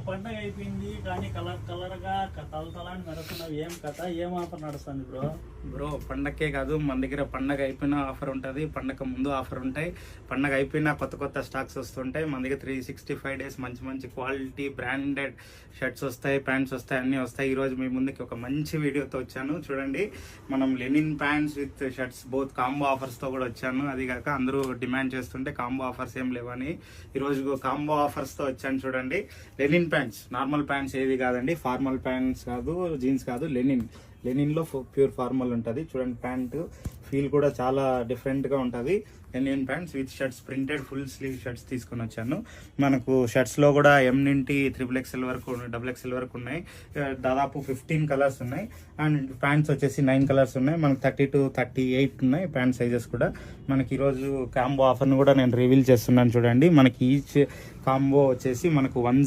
పండగ అయిపోయింది కానీ కలర్ కలర్ గా తలతలాన్ని మెరుస్తున్నావు. ఏం కథ, ఏం ఆఫర్ నడుస్తుంది బ్రో పండగకే కాదు, మన దగ్గర పండగ అయిపోయిన ఆఫర్ ఉంటుంది, పండగ ముందు ఆఫర్ ఉంటాయి, పండగ అయిపోయిన కొత్త కొత్త స్టాక్స్ వస్తుంటాయి. మన దగ్గర 365 డేస్ మంచి మంచి క్వాలిటీ బ్రాండెడ్ షర్ట్స్ వస్తాయి, ప్యాంట్స్ వస్తాయి, అన్నీ వస్తాయి. ఈరోజు మీ ముందుకి ఒక మంచి వీడియోతో వచ్చాను. చూడండి, మనం linen pants with shirts both combo ఆఫర్స్తో కూడా వచ్చాను. అది కాక అందరూ డిమాండ్ చేస్తుంటే కాంబో ఆఫర్స్ ఏం లేవని ఈరోజు కాంబో ఆఫర్స్తో వచ్చాను. చూడండి, లెనిన్ ప్యాంట్స్, నార్మల్ ప్యాంట్స్ ఏది కాదండి, ఫార్మల్ ప్యాంట్స్ కాదు, జీన్స్ కాదు, లెనిన్లో ప్యూర్ ఫార్మల్ ఉంటుంది. చూడండి, ప్యాంటు ఫీల్ కూడా చాలా డిఫరెంట్గా ఉంటుంది. Linen pants with shirts, printed full sleeve shirts తీసుకొని వచ్చాను. మనకు షర్ట్స్లో కూడా M నుండి XXL వరకు, XXL వరకు ఉన్నాయి. దాదాపు 15 కలర్స్ ఉన్నాయి. అండ్ ప్యాంట్స్ వచ్చేసి 9 కలర్స్ ఉన్నాయి. మనకు 30 to 38 ఉన్నాయి ప్యాంట్ సైజెస్ కూడా. మనకి ఈరోజు కాంబో ఆఫర్ను కూడా నేను రివీల్ చేస్తున్నాను. చూడండి, మనకి ఈచ్ కాంబో వచ్చేసి మనకు 10